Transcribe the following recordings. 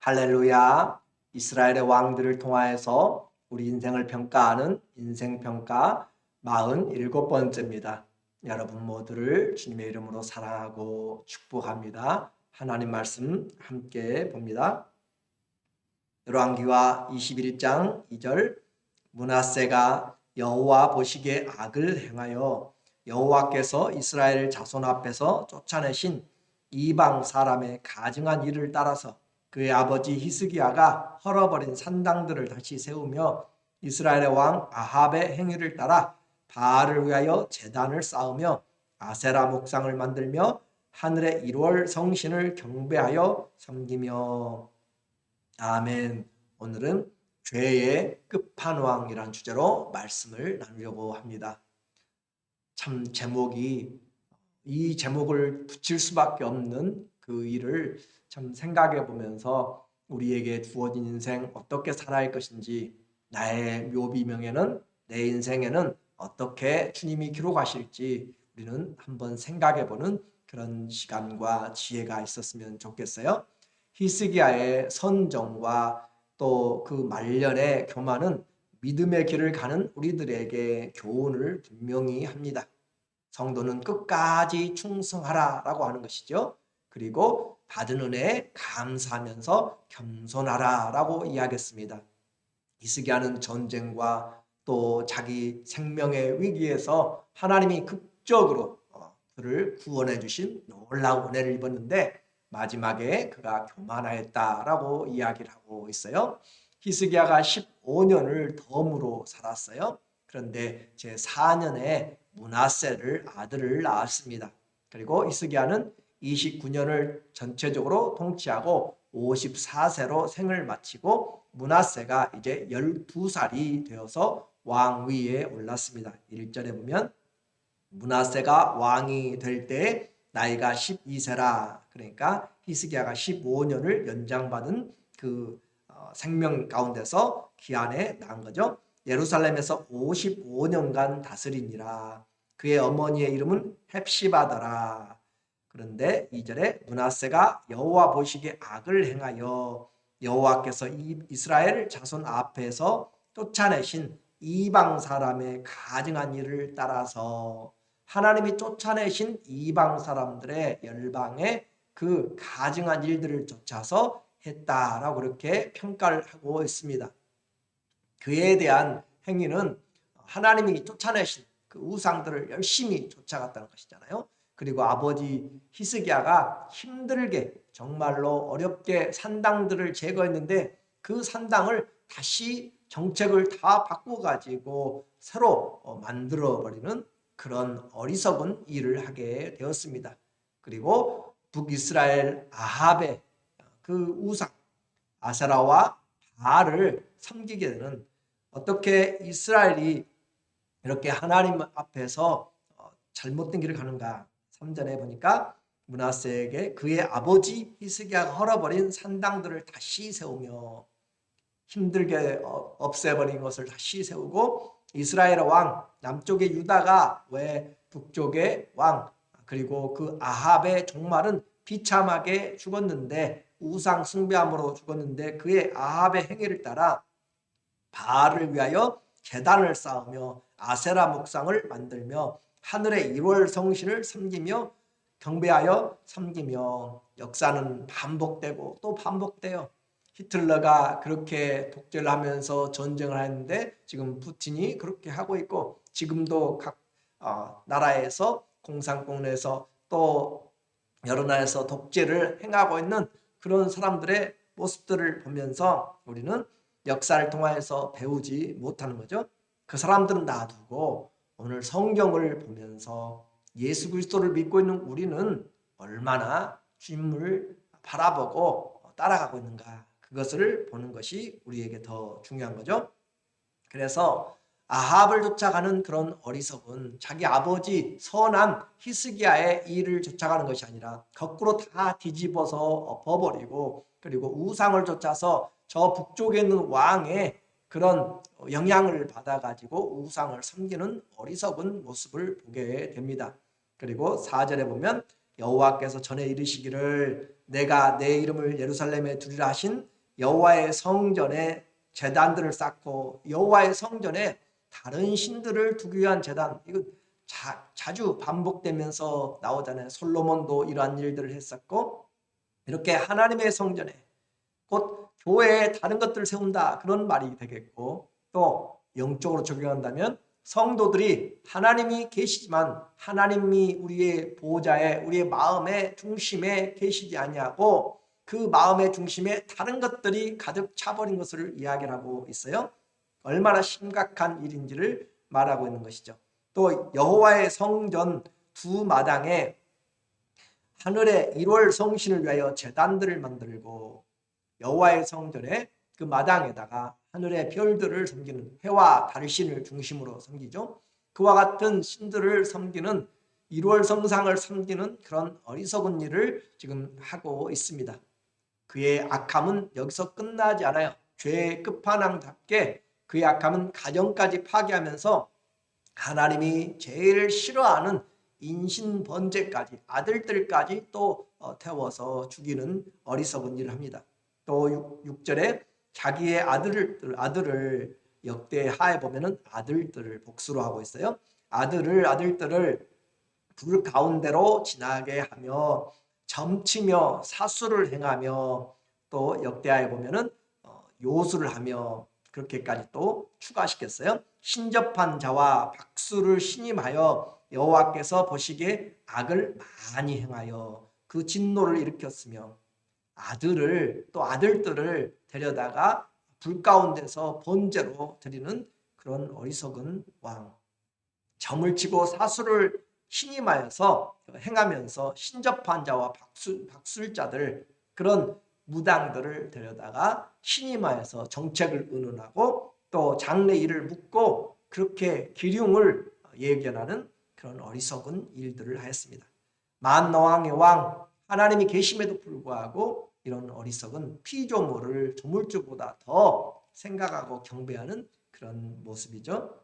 할렐루야. 이스라엘의 왕들을 통하여서 우리 인생을 평가하는 인생평가 47번째입니다. 여러분 모두를 주님의 이름으로 사랑하고 축복합니다. 하나님 말씀 함께 봅니다. 열왕기하 21장 2절 므낫세가 여호와 보시기에 악을 행하여 여호와께서 이스라엘 자손 앞에서 쫓아내신 이방 사람의 가증한 일을 따라서 그의 아버지 히스기야가 헐어버린 산당들을 다시 세우며 이스라엘의 왕 아합의 행위를 따라 바알을 위하여 제단을 쌓으며 아세라 목상을 만들며 하늘의 1월 성신을 경배하여 섬기며. 아멘. 오늘은 죄의 끝판왕이라는 주제로 말씀을 나누려고 합니다. 참 이 제목을 붙일 수밖에 없는 그 일을 참 생각해 보면서 우리에게 주어진 인생 어떻게 살아야 할 것인지, 나의 묘비명에는, 내 인생에는 어떻게 주님이 기록하실지 우리는 한번 생각해 보는 그런 시간과 지혜가 있었으면 좋겠어요. 히스기야의 선정과 또 그 말년의 교만은 믿음의 길을 가는 우리들에게 교훈을 분명히 합니다. 성도는 끝까지 충성하라라고 하는 것이죠. 그리고 받은 은혜에 감사하면서 겸손하라라고 이야기했습니다. 히스기야는 전쟁과 또 자기 생명의 위기에서 하나님이 극적으로 그를 구원해 주신 놀라운 은혜를 입었는데 마지막에 그가 교만하였다라고 이야기를 하고 있어요. 히스기야가 15년을 덤으로 살았어요. 그런데 제4년에 므낫세를 아들을 낳았습니다. 그리고 히스기야는 29년을 전체적으로 통치하고 54세로 생을 마치고 므낫세가 이제 12살이 되어서 왕위에 올랐습니다. 1절에 보면 므낫세가 왕이 될 때 나이가 12세라. 그러니까 히스기야가 15년을 연장받은 그 생명 가운데서 기한에 낳은 거죠. 예루살렘에서 55년간 다스리니라. 그의 어머니의 이름은 헵시바더라. 그런데 2절에 므낫세가 여호와 보시기에 악을 행하여 여호와께서 이스라엘 자손 앞에서 쫓아내신 이방 사람의 가증한 일을 따라서, 하나님이 쫓아내신 이방 사람들의 열방의 그 가증한 일들을 쫓아서 했다라고 그렇게 평가를 하고 있습니다. 그에 대한 행위는 하나님이 쫓아내신 그 우상들을 열심히 쫓아갔다는 것이잖아요. 그리고 아버지 히스기야가 힘들게 정말로 어렵게 산당들을 제거했는데 그 산당을 다시 정책을 다 바꿔가지고 새로 만들어버리는 그런 어리석은 일을 하게 되었습니다. 그리고 북이스라엘 아합의 그 우상 아세라와 바알을 섬기게 되는, 어떻게 이스라엘이 이렇게 하나님 앞에서 잘못된 길을 가는가. 3절에 보니까 므낫세에게 그의 아버지 히스기야가 헐어버린 산당들을 다시 세우며, 힘들게 없애버린 것을 다시 세우고, 이스라엘 왕 남쪽의 유다가 왜 북쪽의 왕, 그리고 그 아합의 종말은 비참하게 죽었는데, 우상 숭배함으로 죽었는데 그의 아합의 행위를 따라 바알을 위하여 제단을 쌓으며 아세라 목상을 만들며 하늘의 1월 성신을 섬기며 경배하여 섬기며. 역사는 반복되고 또 반복돼요. 히틀러가 그렇게 독재를 하면서 전쟁을 했는데 지금 푸틴이 그렇게 하고 있고, 지금도 각 나라에서 공산권에서 또 여러 나라에서 독재를 행하고 있는 그런 사람들의 모습들을 보면서 우리는 역사를 통해서 배우지 못하는 거죠. 그 사람들은 놔두고 오늘 성경을 보면서 예수 그리스도를 믿고 있는 우리는 얼마나 주님을 바라보고 따라가고 있는가, 그것을 보는 것이 우리에게 더 중요한 거죠. 그래서 아합을 쫓아가는 그런 어리석은 자기 아버지 선한 히스기야의 일을 쫓아가는 것이 아니라 거꾸로 다 뒤집어서 엎어버리고, 그리고 우상을 쫓아서 저 북쪽에 있는 왕의 그런 영향을 받아가지고 우상을 섬기는 어리석은 모습을 보게 됩니다. 그리고 4절에 보면 여호와께서 전에 이르시기를 내가 내 이름을 예루살렘에 두리라 하신 여호와의 성전에 제단들을 쌓고 여호와의 성전에 다른 신들을 두기 위한 제단, 이거 자주 반복되면서 나오잖아요. 솔로몬도 이러한 일들을 했었고, 이렇게 하나님의 성전에 곧 교회에 다른 것들을 세운다, 그런 말이 되겠고, 또 영적으로 적용한다면 성도들이 하나님이 계시지만 하나님이 우리의 보호자에, 우리의 마음의 중심에 계시지 아니하고 그 마음의 중심에 다른 것들이 가득 차버린 것을 이야기하고 있어요. 얼마나 심각한 일인지를 말하고 있는 것이죠. 또 여호와의 성전 두 마당에 하늘의 1월 성신을 위하여 제단들을 만들고, 여호와의 성전의 그 마당에다가 하늘의 별들을 섬기는, 해와 달신을 중심으로 섬기죠. 그와 같은 신들을 섬기는, 1월 성상을 섬기는 그런 어리석은 일을 지금 하고 있습니다. 그의 악함은 여기서 끝나지 않아요. 죄의 끝판왕답게 그의 악함은 가정까지 파괴하면서 하나님이 제일 싫어하는 인신번제까지, 아들들까지 또 태워서 죽이는 어리석은 일을 합니다. 또 6절에 자기의 아들을 역대하에 보면은 아들들을 복수로 하고 있어요. 아들들을 불 가운데로 지나게 하며 점치며 사수를 행하며, 또 역대하에 보면은 요술을 하며, 그렇게까지 또 추가시켰어요. 신접한 자와 박수를 신임하여 여호와께서 보시기에 악을 많이 행하여 그 진노를 일으켰으며, 아들들을 데려다가 불 가운데서 번제로 드리는 그런 어리석은 왕, 점을 치고 사수를 신임하여서 행하면서 신접한 자와 박술자들, 그런 무당들을 데려다가 신임하여서 정책을 의논하고 또 장래 일을 묻고 그렇게 기륭을 예견하는 그런 어리석은 일들을 하였습니다. 만왕의 왕 하나님이 계심에도 불구하고 이런 어리석은 피조물을 조물주보다 더 생각하고 경배하는 그런 모습이죠.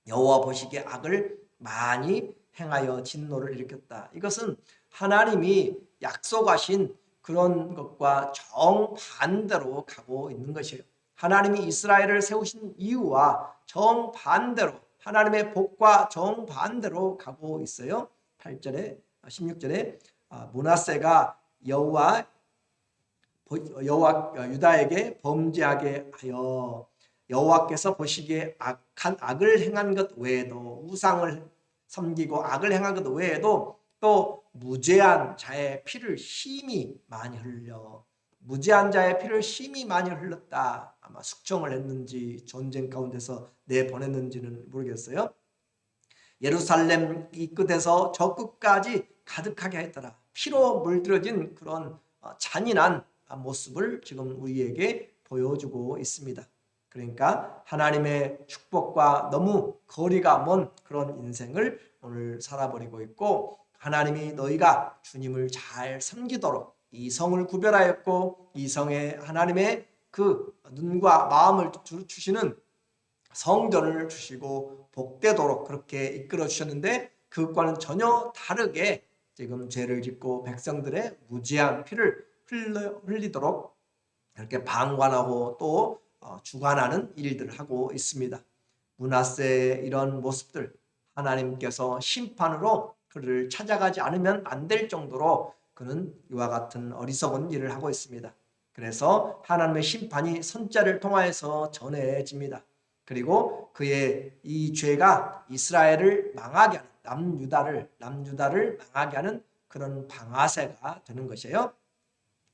여호와 보시기에 악을 많이 행하여 진노를 일으켰다. 이것은 하나님이 약속하신 그런 것과 정반대로 가고 있는 것이에요. 하나님이 이스라엘을 세우신 이유와 정반대로, 하나님의 복과 정반대로 가고 있어요. 8절에 16절에 므낫세가 여호와 유다에게 범죄하게 하여 여호와께서 보시기에 악을 행한 것 외에도, 우상을 섬기고 악을 행한 것 외에도 또 무죄한 자의 피를 심히 많이 흘려, 무죄한 자의 피를 심히 많이 흘렸다. 아마 숙청을 했는지 전쟁 가운데서 내보냈는지는 모르겠어요. 예루살렘 이 끝에서 저 끝까지 가득하게 했더라. 피로 물들어진 그런 잔인한 모습을 지금 우리에게 보여주고 있습니다. 그러니까 하나님의 축복과 너무 거리가 먼 그런 인생을 오늘 살아버리고 있고, 하나님이 너희가 주님을 잘 섬기도록 이 성을 구별하였고, 이 성에 하나님의 그 눈과 마음을 주시는 성전을 주시고 복되도록 그렇게 이끌어 주셨는데, 그것과는 전혀 다르게 지금 죄를 짓고 백성들의 무지한 피를 흘리도록 그렇게 방관하고 또 주관하는 일들을 하고 있습니다. 므낫세의 이런 모습들, 하나님께서 심판으로 그를 찾아가지 않으면 안 될 정도로 그는 이와 같은 어리석은 일을 하고 있습니다. 그래서 하나님의 심판이 선자를 통하여서 전해집니다. 그리고 그의 이 죄가 이스라엘을 망하게 하는, 남유다를 망하게 하는 그런 방아쇠가 되는 것이에요.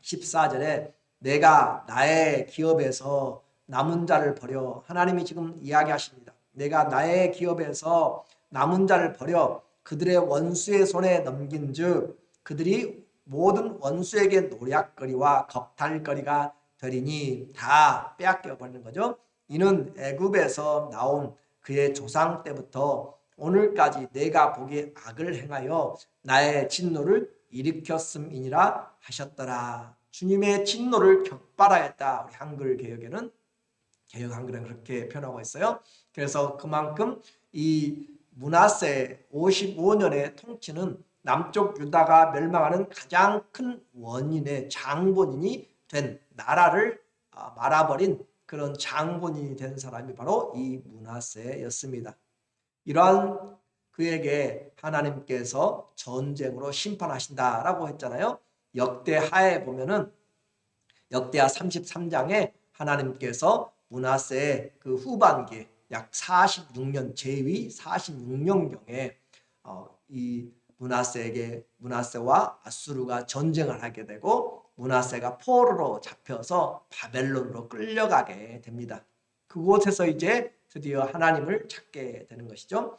14절에 내가 나의 기업에서 남은 자를 버려, 하나님이 지금 이야기하십니다. 내가 나의 기업에서 남은 자를 버려 그들의 원수의 손에 넘긴즉 그들이 모든 원수에게 노략거리와 겁탈거리가 되리니, 다 빼앗겨 버리는 거죠. 이는 애굽에서 나온 그의 조상 때부터 오늘까지 내가 보기에 악을 행하여 나의 진노를 일으켰음이니라 하셨더라. 주님의 진노를 격발하였다. 우리 한글 개혁에는, 개혁 한글은 그렇게 표현하고 있어요. 그래서 그만큼 이 므낫세 55년의 통치는 남쪽 유다가 멸망하는 가장 큰 원인의 장본인이 된 나라를 말아버린 그런 장본인이 된 사람이 바로 이 므낫세였습니다. 이러한 그에게 하나님께서 전쟁으로 심판하신다라고 했잖아요. 역대하에 보면은 역대하 33장에 하나님께서 므낫세의 그 후반기에 약 46년 제위 46년경에 이 므낫세와 아수르가 전쟁을 하게 되고 므낫세가 포로로 잡혀서 바벨론으로 끌려가게 됩니다. 그곳에서 이제 드디어 하나님을 찾게 되는 것이죠.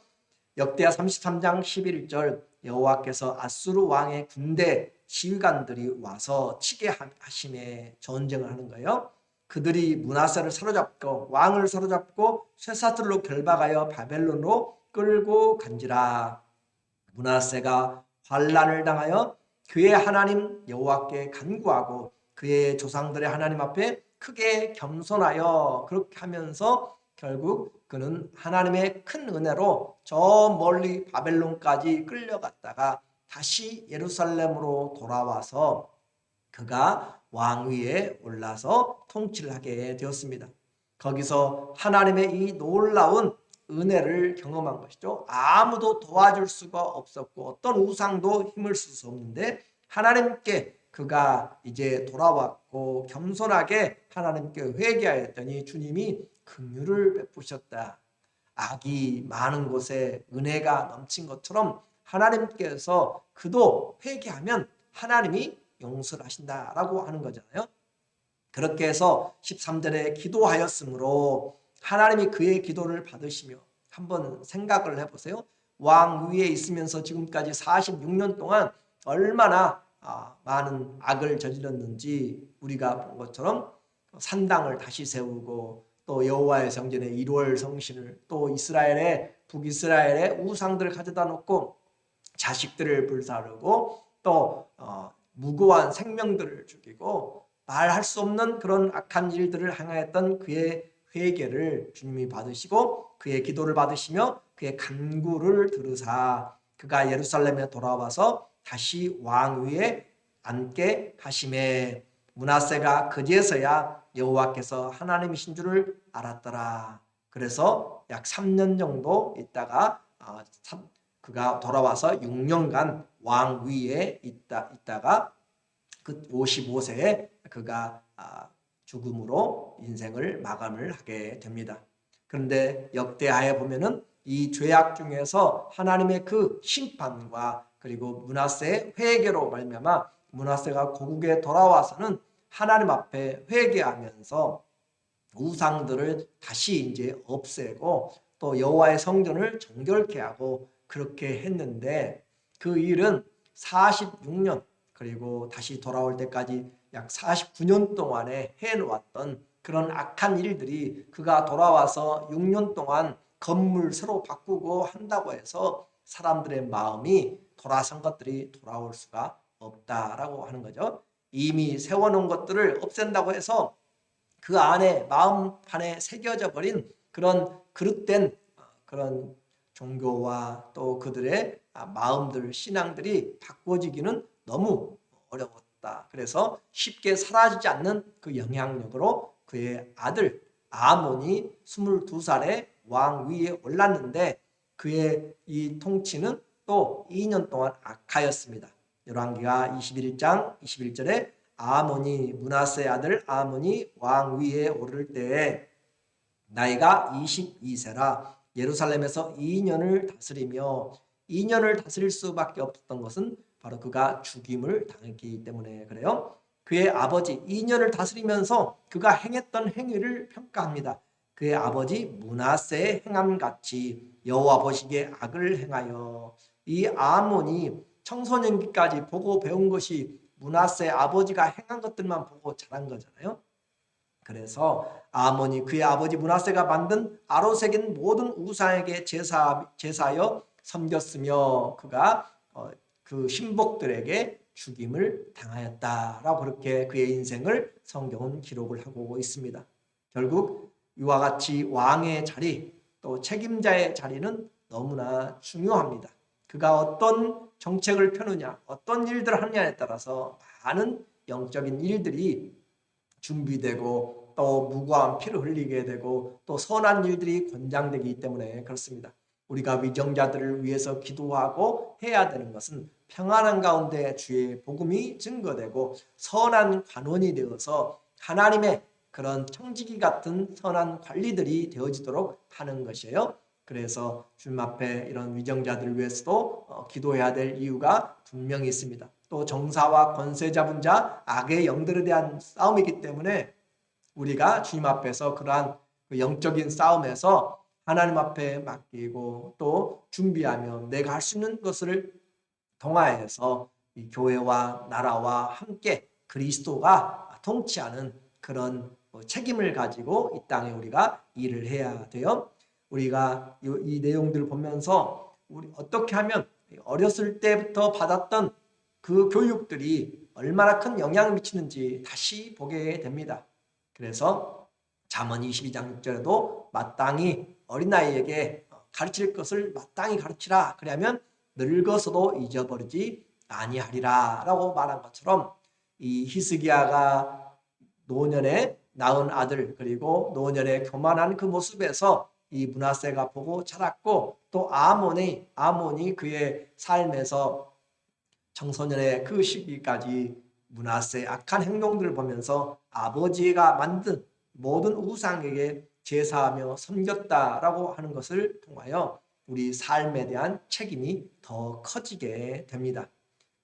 역대하 33장 11절 여호와께서 아수르 왕의 군대 지휘관들이 와서 치게 하심에 전쟁을 하는 거예요. 그들이 므낫세를 사로잡고 왕을 사로잡고 쇠사슬로 결박하여 바벨론으로 끌고 간지라. 므낫세가 환난을 당하여 그의 하나님 여호와께 간구하고 그의 조상들의 하나님 앞에 크게 겸손하여 그렇게 하면서 결국 그는 하나님의 큰 은혜로 저 멀리 바벨론까지 끌려갔다가 다시 예루살렘으로 돌아와서 그가 왕위에 올라서 통치를 하게 되었습니다. 거기서 하나님의 이 놀라운 은혜를 경험한 것이죠. 아무도 도와줄 수가 없었고 어떤 우상도 힘을 쓸 수 없는데 하나님께 그가 이제 돌아왔고 겸손하게 하나님께 회개하였더니 주님이 긍휼을 베푸셨다. 악이 많은 곳에 은혜가 넘친 것처럼 하나님께서 그도 회개하면 하나님이 용서를 하신다라고 하는 거잖아요. 그렇게 해서 13절에 기도하였으므로 하나님이 그의 기도를 받으시며 한번 생각을 해보세요. 왕 위에 있으면서 지금까지 46년 동안 얼마나 많은 악을 저질렀는지 우리가 본 것처럼 산당을 다시 세우고 또 여호와의 성전에 1월 성신을 또 이스라엘의 북이스라엘의 우상들을 가져다 놓고 자식들을 불사르고 또 무고한 생명들을 죽이고 말할 수 없는 그런 악한 일들을 행하였던 그의 회개를 주님이 받으시고 그의 기도를 받으시며 그의 간구를 들으사 그가 예루살렘에 돌아와서 다시 왕위에 앉게 하심에 므낫세가 그제서야 여호와께서 하나님이신 줄을 알았더라. 그래서 약 3년 정도 있다가 그가 돌아와서 6년간 왕위에 있다가 그 55세에 그가 죽음으로 인생을 마감을 하게 됩니다. 그런데 역대하에 보면은 이 죄악 중에서 하나님의 그 심판과 그리고 므낫세의 회개로 말미암아 므낫세가 고국에 돌아와서는 하나님 앞에 회개하면서 우상들을 다시 이제 없애고 또 여호와의 성전을 정결케 하고 그렇게 했는데 그 일은 46년 그리고 다시 돌아올 때까지 약 49년 동안에 해놓았던 그런 악한 일들이 그가 돌아와서 6년 동안 건물 새로 바꾸고 한다고 해서 사람들의 마음이 돌아선 것들이 돌아올 수가 없다라고 하는 거죠. 이미 세워놓은 것들을 없앤다고 해서 그 안에 마음판에 새겨져 버린 그런 그릇된 그런 종교와 또 그들의 마음들, 신앙들이 바꿔지기는 너무 어려웠다. 그래서 쉽게 사라지지 않는 그 영향력으로 그의 아들 아몬이 22살에 왕 위에 올랐는데 그의 이 통치는 또 2년 동안 악하였습니다. 열왕기하 21장 21절에 아몬이 므낫세의 아들 아몬이 왕 위에 오를 때에 나이가 22세라 예루살렘에서 2년을 다스리며 2년을 다스릴 수밖에 없었던 것은 바로 그가 죽임을 당했기 때문에 그래요. 그의 아버지 2년을 다스리면서 그가 행했던 행위를 평가합니다. 그의 아버지 므낫세의 행함같이 여호와 보시기에 악을 행하여 이 아몬이 청소년기까지 보고 배운 것이 므낫세 아버지가 행한 것들만 보고 자란 거잖아요. 그래서 아몬이 그의 아버지 므낫세가 만든 아로색인 모든 우상에게 제사하여 섬겼으며 그가 그 신복들에게 죽임을 당하였다라고 그렇게 그의 인생을 성경은 기록을 하고 있습니다. 결국 이와 같이 왕의 자리 또 책임자의 자리는 너무나 중요합니다. 그가 어떤 정책을 펴느냐 어떤 일들을 하느냐에 따라서 많은 영적인 일들이 준비되고 또 무고한 피를 흘리게 되고 또 선한 일들이 권장되기 때문에 그렇습니다. 우리가 위정자들을 위해서 기도하고 해야 되는 것은 평안한 가운데 주의 복음이 증거되고 선한 관원이 되어서 하나님의 그런 청지기 같은 선한 관리들이 되어지도록 하는 것이에요. 그래서 주님 앞에 이런 위정자들을 위해서도 기도해야 될 이유가 분명히 있습니다. 또 정사와 권세 잡은 자, 악의 영들에 대한 싸움이기 때문에 우리가 주님 앞에서 그러한 영적인 싸움에서 하나님 앞에 맡기고 또 준비하며 내가 할 수 있는 것을 통하여서 이 교회와 나라와 함께 그리스도가 통치하는 그런 책임을 가지고 이 땅에 우리가 일을 해야 돼요. 우리가 이 내용들을 보면서 우리 어떻게 하면 어렸을 때부터 받았던 그 교육들이 얼마나 큰 영향을 미치는지 다시 보게 됩니다. 그래서 잠언 22장 6절에도 마땅히 어린아이에게 가르칠 것을 마땅히 가르치라. 그러면 늙어서도 잊어버리지 아니하리라 라고 말한 것처럼 이 히스기야가 노년에 낳은 아들 그리고 노년에 교만한 그 모습에서 이 므낫세가 보고 자랐고 또 아몬이 그의 삶에서 청소년의 그 시기까지 므낫세의 악한 행동들을 보면서 아버지가 만든 모든 우상에게 제사하며 섬겼다라고 하는 것을 통하여 우리 삶에 대한 책임이 더 커지게 됩니다.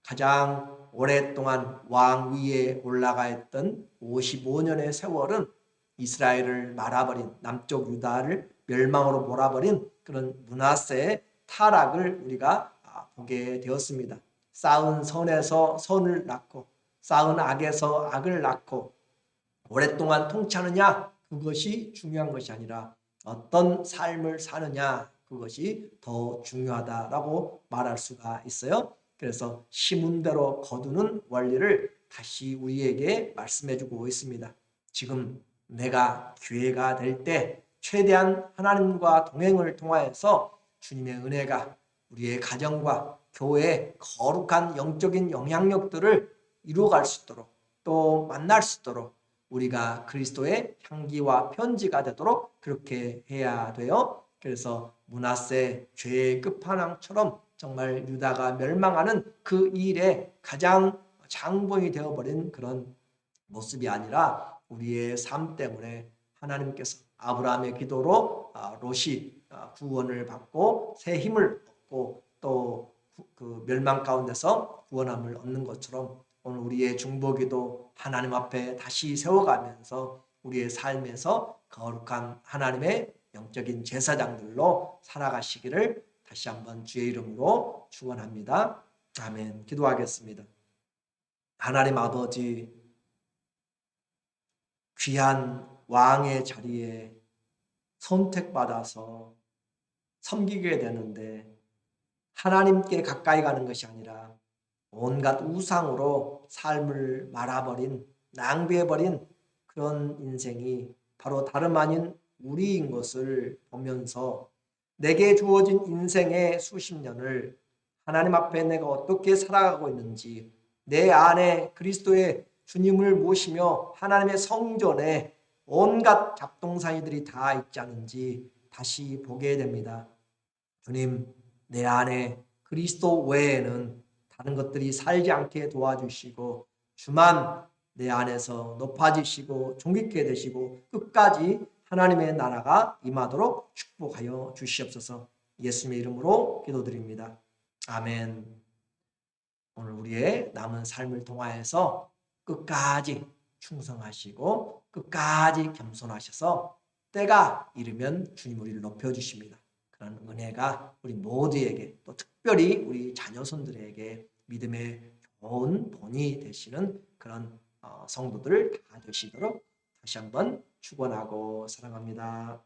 가장 오랫동안 왕위에 올라가 있던 55년의 세월은 이스라엘을 말아버린 남쪽 유다를 멸망으로 몰아버린 그런 므낫세의 타락을 우리가 보게 되었습니다. 쌓은 선에서 선을 낳고 쌓은 악에서 악을 낳고 오랫동안 통치하느냐 그것이 중요한 것이 아니라 어떤 삶을 사느냐 그것이 더 중요하다라고 말할 수가 있어요. 그래서 심은 대로 거두는 원리를 다시 우리에게 말씀해주고 있습니다. 지금 내가 기회가 될 때 최대한 하나님과 동행을 통하여서 주님의 은혜가 우리의 가정과 교회의 거룩한 영적인 영향력들을 이루어갈 수 있도록 또 만날 수 있도록 우리가 그리스도의 향기와 편지가 되도록 그렇게 해야 돼요. 그래서 므낫세 죄의 끝판왕처럼 정말 유다가 멸망하는 그 일에 가장 장본이 되어버린 그런 모습이 아니라 우리의 삶 때문에 하나님께서 아브라함의 기도로 롯이 구원을 받고 새 힘을 얻고 또 그 멸망 가운데서 구원함을 얻는 것처럼 오늘 우리의 중보기도 하나님 앞에 다시 세워가면서 우리의 삶에서 거룩한 하나님의 영적인 제사장들로 살아가시기를 다시 한번 주의 이름으로 축원합니다. 아멘. 기도하겠습니다. 하나님 아버지, 귀한 왕의 자리에 선택받아서 섬기게 되는데 하나님께 가까이 가는 것이 아니라 온갖 우상으로 삶을 말아버린 낭비해버린 그런 인생이 바로 다름 아닌 우리인 것을 보면서 내게 주어진 인생의 수십 년을 하나님 앞에 내가 어떻게 살아가고 있는지 내 안에 그리스도의 주님을 모시며 하나님의 성전에 온갖 잡동사니들이 다 있지 않은지 다시 보게 됩니다. 주님, 내 안에 그리스도 외에는 다른 것들이 살지 않게 도와주시고 주만 내 안에서 높아지시고 존귀케 되시고 끝까지 하나님의 나라가 임하도록 축복하여 주시옵소서. 예수님의 이름으로 기도드립니다. 아멘. 오늘 우리의 남은 삶을 통하여서 끝까지 충성하시고 끝까지 겸손하셔서 때가 이르면 주님 우리를 높여주십니다. 그런 은혜가 우리 모두에게 또 특별히 우리 자녀손들에게 믿음의 좋은 본이 되시는 그런 성도들 다 되시도록 다시 한번 축원하고 사랑합니다.